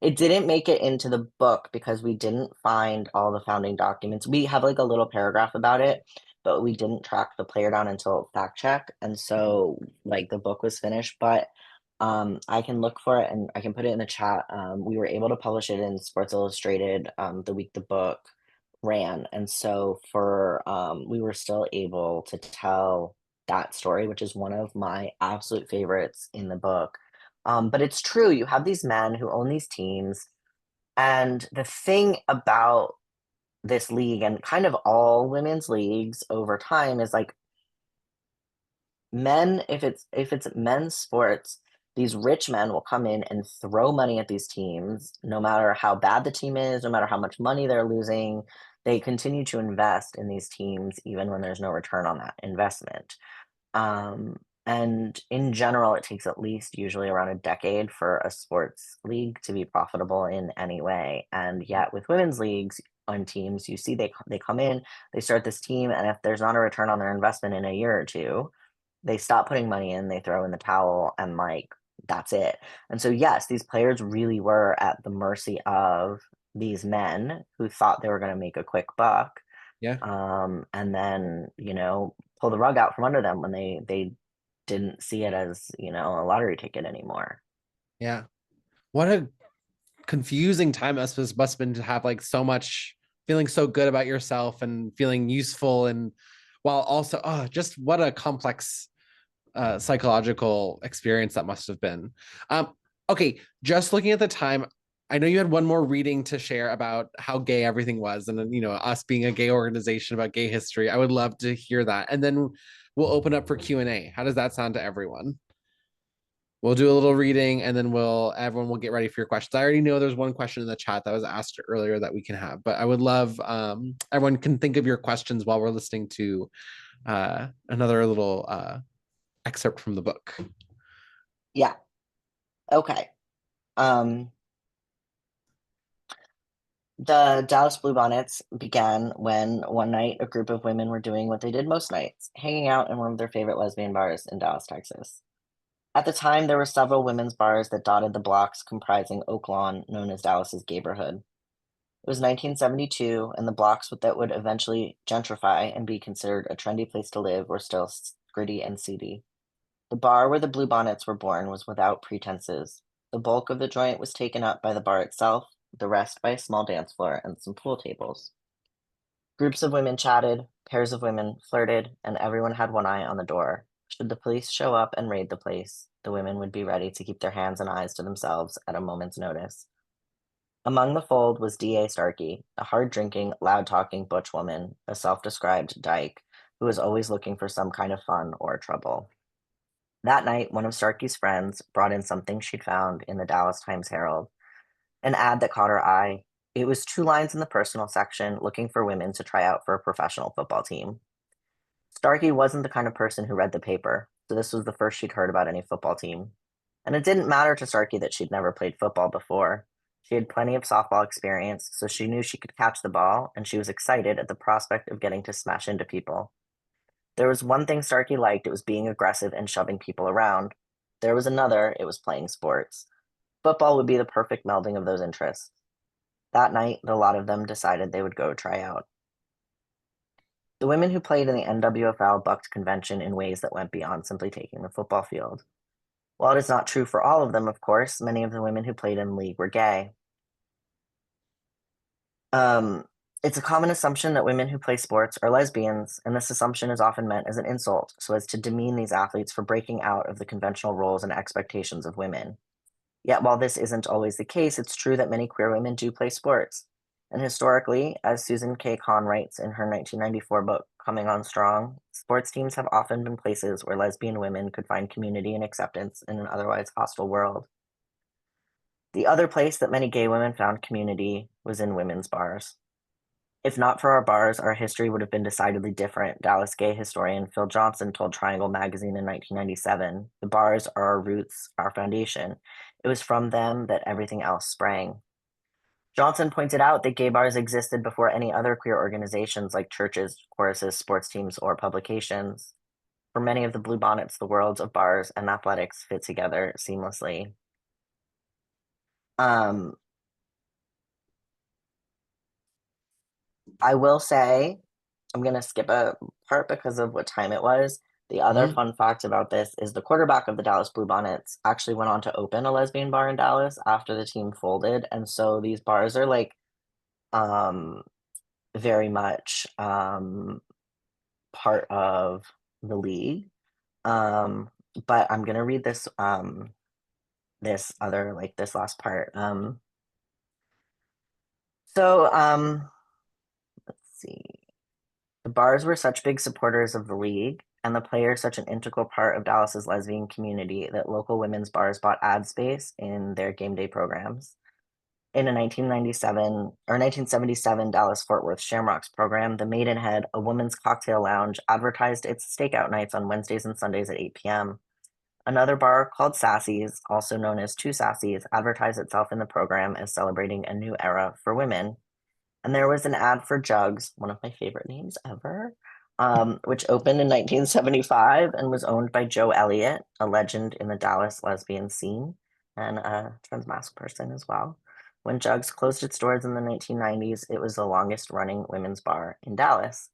It didn't make it into the book because we didn't find all the founding documents. We have like a little paragraph about it, but we didn't track the player down until fact check. And so like the book was finished, but I can look for it and I can put it in the chat. We were able to publish it in Sports Illustrated the week the book ran. And so for we were still able to tell that story, which is one of my absolute favorites in the book. But it's true, you have these men who own these teams, and the thing about this league and kind of all women's leagues over time is like, men, if it's men's sports, These rich men will come in and throw money at these teams, no matter how bad the team is, no matter how much money they're losing. They continue to invest in these teams even when there's no return on that investment. And in general, it takes at least usually around a decade for a sports league to be profitable in any way. And yet, with women's leagues on teams, you see they come in, they start this team, and if there's not a return on their investment in a year or two, they stop putting money in, they throw in the towel, and like that's it. And so, yes, these players really were at the mercy of these men who thought they were going to make a quick buck, Yeah. and then pull the rug out from under them when they didn't see it as a lottery ticket anymore. Yeah. What a confusing time must have been to have like so much feeling so good about yourself and feeling useful, and while also just what a complex psychological experience that must have been. Okay, just looking at the time, I know you had one more reading to share about how gay everything was, and then us being a gay organization about gay history. I would love to hear that, and then we'll open up for Q&A. How does that sound to everyone? We'll do a little reading, and then everyone will get ready for your questions. I already know there's one question in the chat that was asked earlier that we can have, but I would love everyone can think of your questions while we're listening to another little excerpt from the book. Yeah. Okay. The Dallas Bluebonnets began when one night a group of women were doing what they did most nights, hanging out in one of their favorite lesbian bars in Dallas, Texas. At the time, there were several women's bars that dotted the blocks comprising Oak Lawn, known as Dallas's Gayborhood. It was 1972, and the blocks that would eventually gentrify and be considered a trendy place to live were still gritty and seedy. The bar where the Bluebonnets were born was without pretenses. The bulk of the joint was taken up by the bar itself, the rest by a small dance floor and some pool tables. Groups of women chatted, pairs of women flirted, and everyone had one eye on the door. Should the police show up and raid the place, the women would be ready to keep their hands and eyes to themselves at a moment's notice. Among the fold was D.A. Starkey, a hard-drinking, loud-talking butch woman, a self-described dyke, who was always looking for some kind of fun or trouble. That night, one of Starkey's friends brought in something she'd found in the Dallas Times-Herald, an ad that caught her eye. It was 2 lines in the personal section looking for women to try out for a professional football team. Starkey wasn't the kind of person who read the paper, so this was the first she'd heard about any football team. And it didn't matter to Starkey that she'd never played football before. She had plenty of softball experience, so she knew she could catch the ball, and she was excited at the prospect of getting to smash into people. There was one thing Starkey liked, it was being aggressive and shoving people around. There was another, it was playing sports. Football would be the perfect melding of those interests. That night, the lot of them decided they would go try out. The women who played in the NWFL bucked convention in ways that went beyond simply taking the football field. While it is not true for all of them, of course, many of the women who played in the league were gay. It's a common assumption that women who play sports are lesbians, and this assumption is often meant as an insult, so as to demean these athletes for breaking out of the conventional roles and expectations of women. Yet, while this isn't always the case, it's true that many queer women do play sports. And historically, as Susan K. Kahn writes in her 1994 book, Coming On Strong, sports teams have often been places where lesbian women could find community and acceptance in an otherwise hostile world. The other place that many gay women found community was in women's bars. If not for our bars, our history would have been decidedly different, Dallas gay historian Phil Johnson told Triangle magazine in 1997. The bars are our roots, our foundation. It was from them that everything else sprang. Johnson pointed out that gay bars existed before any other queer organizations like churches, choruses, sports teams, or publications. For many of the Bluebonnets, the worlds of bars and athletics fit together seamlessly. I will say, I'm going to skip a part because of what time it was. The other fun fact about this is the quarterback of the Dallas Bluebonnets actually went on to open a lesbian bar in Dallas after the team folded. And so these bars are like very much part of the league. But I'm going to read this this other like this last part. Let's see. The bars were such big supporters of the league, and the players such an integral part of Dallas's lesbian community that local women's bars bought ad space in their game day programs. In a 1977 Dallas Fort Worth Shamrocks program, the Maidenhead, a women's cocktail lounge, advertised its stakeout nights on Wednesdays and Sundays at 8 p.m. Another bar called Sassy's, also known as Two Sassy's, advertised itself in the program as celebrating a new era for women. And there was an ad for Jugs, one of my favorite names ever, which opened in 1975 and was owned by Joe Elliott, a legend in the Dallas lesbian scene and a transmasc person as well. When Jugs closed its doors in the 1990s, it was the longest running women's bar in Dallas.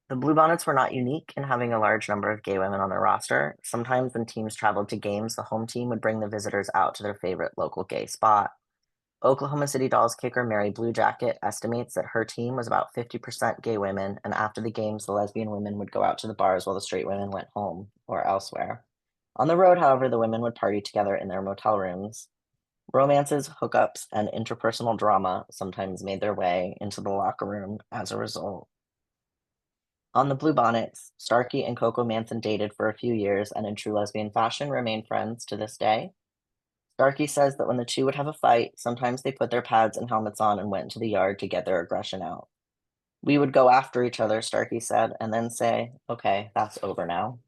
The Bluebonnets were not unique in having a large number of gay women on their roster. Sometimes when teams traveled to games, the home team would bring the visitors out to their favorite local gay spot. Oklahoma City Dolls kicker Mary Blue Jacket estimates that her team was about 50% gay women, and after the games, the lesbian women would go out to the bars while the straight women went home or elsewhere. On the road, however, the women would party together in their motel rooms. Romances, hookups, and interpersonal drama sometimes made their way into the locker room as a result. On the Bluebonnets, Starkey and Coco Manson dated for a few years and in true lesbian fashion remain friends to this day. Starkey says that when the two would have a fight, sometimes they put their pads and helmets on and went into the yard to get their aggression out. We would go after each other, Starkey said, and then say, okay, that's over now.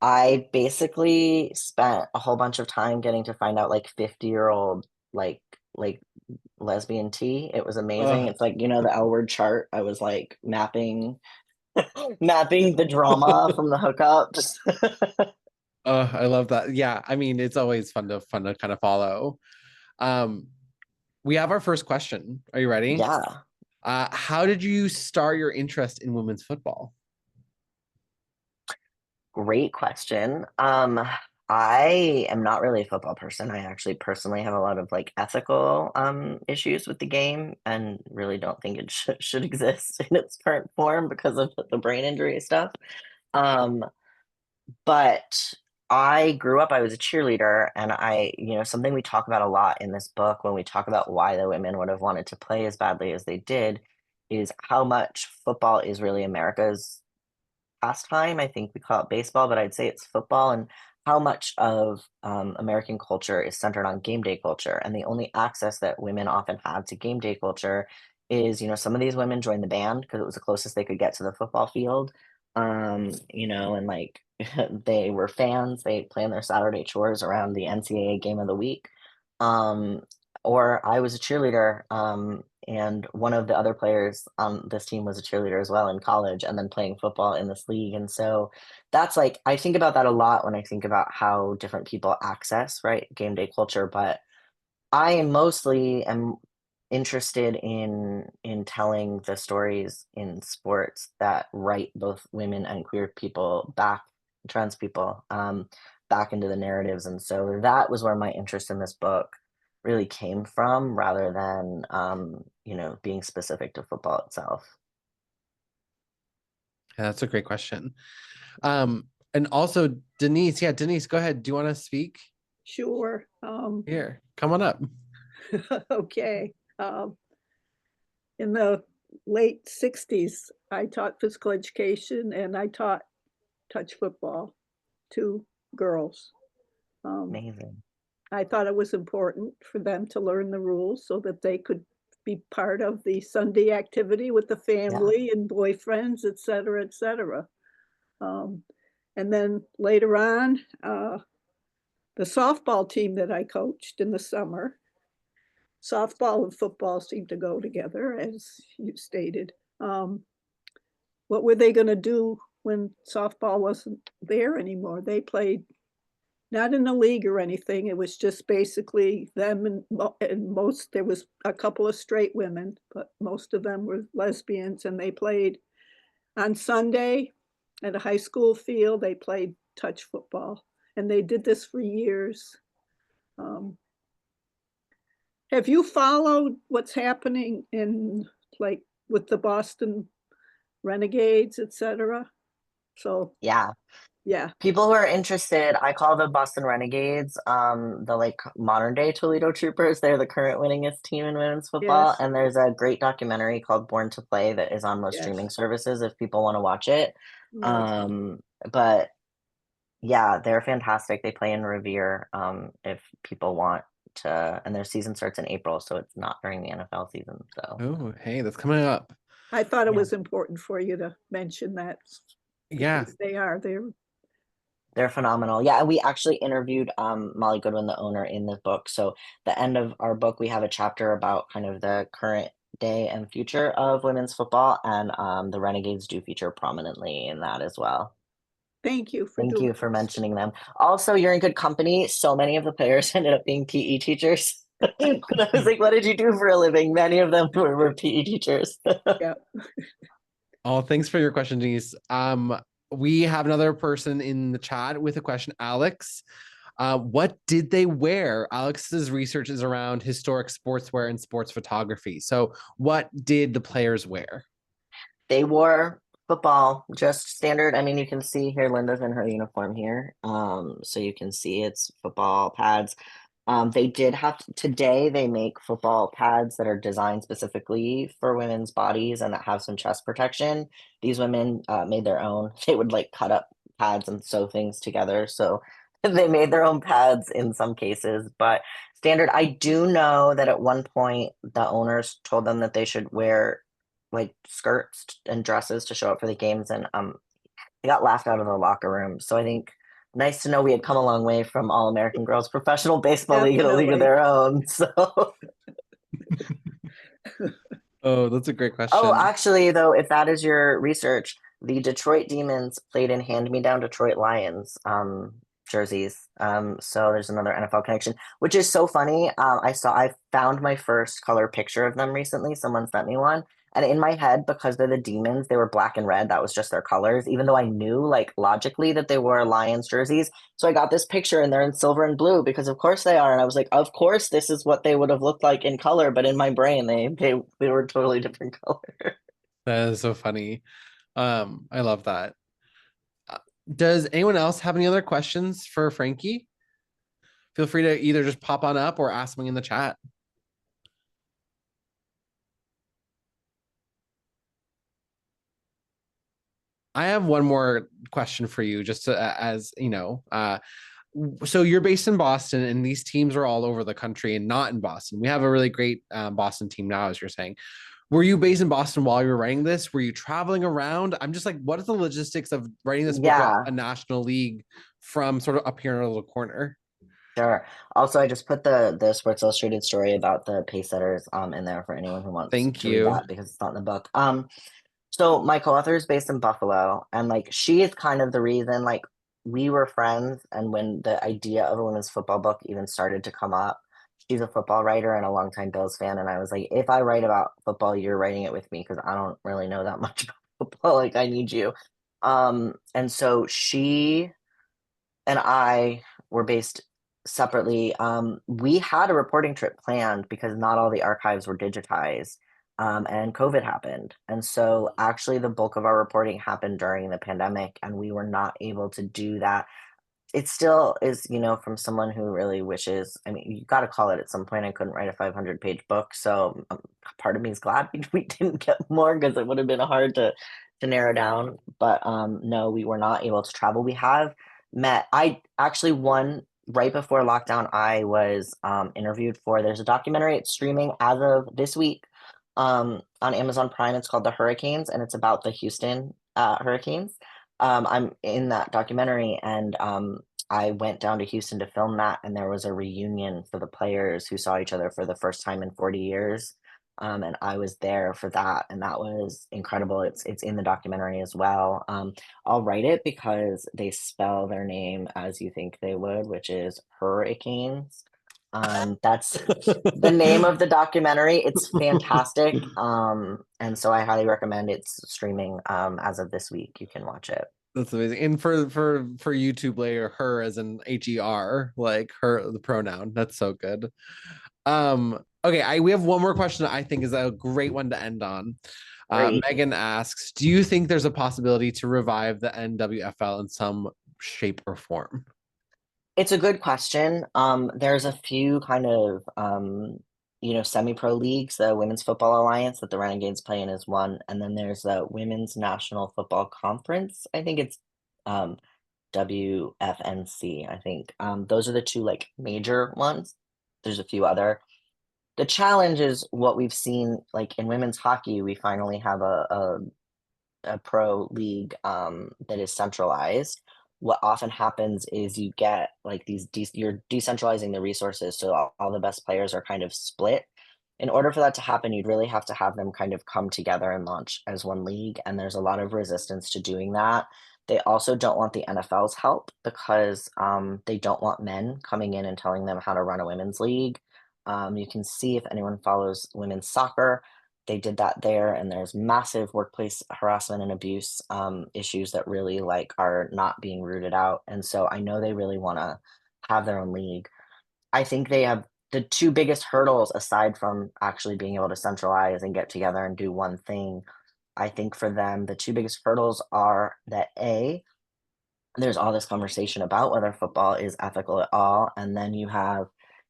I basically spent a whole bunch of time getting to find out like 50-year-old like lesbian tea. It was amazing. It's like, the L word chart. I was like mapping the drama from the hookups. I love that. Yeah, I mean, it's always fun to kind of follow. We have our first question. Are you ready? Yeah. How did you start your interest in women's football? Great question. I am not really a football person. I actually personally have a lot of like ethical issues with the game and really don't think it should exist in its current form because of the brain injury stuff. But I grew up, I was a cheerleader, and something we talk about a lot in this book when we talk about why the women would have wanted to play as badly as they did is how much football is really America's pastime. I think we call it baseball, but I'd say it's football, and how much of American culture is centered on game day culture. And the only access that women often have to game day culture is, some of these women joined the band because it was the closest they could get to the football field. And like they were fans, they planned their Saturday chores around the NCAA game of the week. Um, or I was a cheerleader, and one of the other players on this team was a cheerleader as well in college and then playing football in this league. And so that's like, I think about that a lot when I think about how different people access, right, game day culture. But I mostly am interested in telling the stories in sports that write both women and queer people back, trans people, back into the narratives. And so that was where my interest in this book really came from rather than being specific to football itself. Yeah, that's a great question. And also Denise, Denise, go ahead. Do you want to speak? Sure. Here, come on up. Okay. In the late 60s, I taught physical education and I taught touch football to girls. Amazing. I thought it was important for them to learn the rules so that they could be part of the Sunday activity with the family and boyfriends, et cetera, et cetera. And then later on, the softball team that I coached in the summer, softball and football seem to go together, as you stated. What were they going to do when softball wasn't there anymore? They played not in the league or anything. It was just basically them and most, there was a couple of straight women, but most of them were lesbians, and they played on Sunday at a high school field. They played touch football, and they did this for years. Have you followed what's happening in like with the Boston Renegades, et cetera? So Yeah. Yeah. People who are interested, I call the Boston Renegades, the like modern day Toledo Troopers. They're the current winningest team in women's football. Yes. And there's a great documentary called Born to Play that is on most streaming Yes. services if people want to watch it. Right. But yeah, they're fantastic. They play in Revere, if people want to, and their season starts in April, so it's not during the NFL season. So Oh, hey, that's coming up. I thought it Yeah. was important for you to mention that. Yeah. Because they're they're phenomenal. Yeah, and we actually interviewed Molly Goodwin, the owner, in the book. So the end of our book, we have a chapter about kind of the current day and future of women's football, and the Renegades do feature prominently in that as well. Thank you for Thank doing you for this. mentioning them. Also, you're in good company. So many of the players ended up being PE teachers. And I was like, what did you do for a living? Many of them were PE teachers. Yeah. Oh, thanks for your question, Denise. We have another person in the chat with a question, Alex. What did they wear? Alex's research is around historic sportswear and sports photography. So what did the players wear? They wore football, just standard. I mean, you can see here Linda's in her uniform here. So you can see it's football pads. They did have today they make football pads that are designed specifically for women's bodies and that have some chest protection. These women made their own. They would like cut up pads and sew things together. So they made their own pads in some cases, but standard. I do know that at one point the owners told them that they should wear like skirts and dresses to show up for the games, and they got laughed out of the locker room. So I think nice to know we had come a long way from All American Girls Professional Baseball League and a league of Definitely. their own. So Oh, that's a great question. oh, actually though, if that is your research, the Detroit Demons played in hand-me-down Detroit Lions jerseys. So there's another NFL connection, which is so funny. I found my first color picture of them recently. Someone sent me one. And in my head, because they're the Demons, they were black and red. That was just their colors, even though I knew like logically that they wore Lions jerseys. So I got this picture and they're in silver and blue because of course they are. And I was like, of course this is what they would have looked like in color, but in my brain they were totally different color. That is so funny. I love that. Does anyone else have any other questions for Frankie? Feel free to either just pop on up or ask me in the chat. I have one more question for you, just to, as you know, so you're based in Boston and these teams are all over the country and not in Boston. We have a really great Boston team now, as you're saying. Were you based in Boston while you were writing this? Were you traveling around? I'm just like, what is the logistics of writing this book Yeah. about a national league from sort of up here in a little corner? Sure. Also, I just put the Sports Illustrated story about the pace setters in there for anyone who wants Thank to read you. that because it's not in the book. So my co-author is based in Buffalo, and like she is kind of the reason like we were friends, and when the idea of a women's football book even started to come up, she's a football writer and a longtime Bills fan, and I was like, if I write about football, you're writing it with me because I don't really know that much about football. Like I need you. And so she and I were based separately. We had a reporting trip planned because not all the archives were digitized, and COVID happened. And so, actually, the bulk of our reporting happened during the pandemic, and we were not able to do that. It still is, from someone who really wishes. I mean, you got to call it at some point. I couldn't write a 500-page book, so part of me is glad we didn't get more because it would have been hard to narrow down. But no, we were not able to travel. We have met. I actually one right before lockdown. I was interviewed for. There's a documentary. It's streaming as of this week on Amazon Prime. It's called The Hurricanes, and it's about the Houston Hurricanes. I'm in that documentary, and I went down to Houston to film that, and there was a reunion for the players who saw each other for the first time in 40 years. And I was there for that, and that was incredible. It's in the documentary as well. I'll write it because they spell their name as you think they would, which is Hurricanes. That's the name of the documentary. It's fantastic. And so I highly recommend it's streaming as of this week. You can watch it. That's amazing. And for YouTube later, her as an HER, like her, the pronoun. That's so good. Okay, we have one more question that I think is a great one to end on. Great. Megan asks, do you think there's a possibility to revive the NWFL in some shape or form? It's a good question. There's a few kind of semi-pro leagues. The Women's Football Alliance that the Renegades play in is one, and then there's the Women's National Football Conference. I think it's WFNC. I think those are the two like major ones. There's a few other. The challenge is what we've seen like in women's hockey. We finally have a pro league that is centralized. What often happens is you get like you're decentralizing the resources, so all the best players are kind of split. In order for that to happen, you'd really have to have them kind of come together and launch as one league, and there's a lot of resistance to doing that. They also don't want the NFL's help because they don't want men coming in and telling them how to run a women's league. You can see if anyone follows women's soccer, they did that there, and there's massive workplace harassment and abuse issues that really like are not being rooted out. And so I know they really want to have their own league. I think they have the two biggest hurdles aside from actually being able to centralize and get together and do one thing. I think for them, the two biggest hurdles are that there's all this conversation about whether football is ethical at all, and then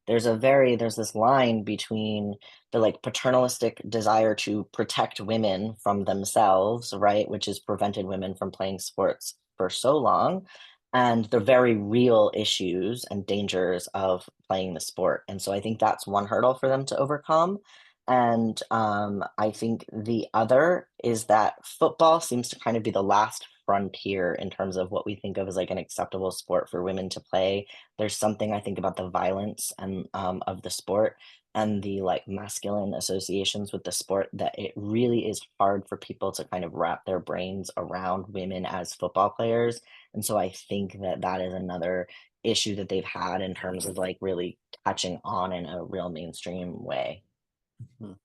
there's this line between the like paternalistic desire to protect women from themselves, right, which has prevented women from playing sports for so long, and the very real issues and dangers of playing the sport. And so I think that's one hurdle for them to overcome. And I think the other is that football seems to kind of be the last frontier in terms of what we think of as like an acceptable sport for women to play. There's something I think about the violence and of the sport and the like masculine associations with the sport that it really is hard for people to kind of wrap their brains around women as football players. And so I think that that is another issue that they've had in terms of like really catching on in a real mainstream way. Mhm.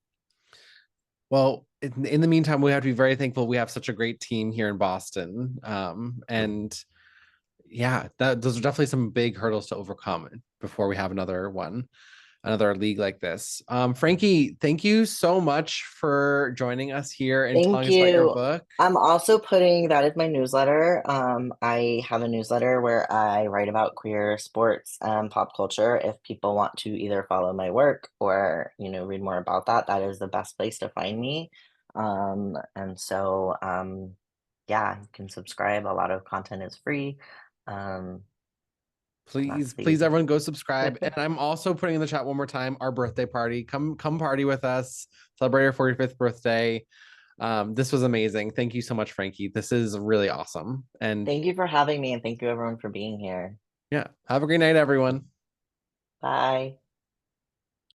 Well, in the meantime, we have to be very thankful we have such a great team here in Boston. And yeah, those are definitely some big hurdles to overcome before we have another league like this. Frankie, thank you so much for joining us here and Thank telling us about your you. book. I'm also putting that is my newsletter. I have a newsletter where I write about queer sports and pop culture. If people want to either follow my work or, read more about that, that is the best place to find me. And so, yeah, you can subscribe. A lot of content is free. Please, everyone go subscribe. And I'm also putting in the chat one more time our birthday party. Come party with us. Celebrate your 45th birthday. This was amazing. Thank you so much, Frankie. This is really awesome. And thank you for having me, and thank you everyone for being here. Yeah, have a great night, everyone. Bye.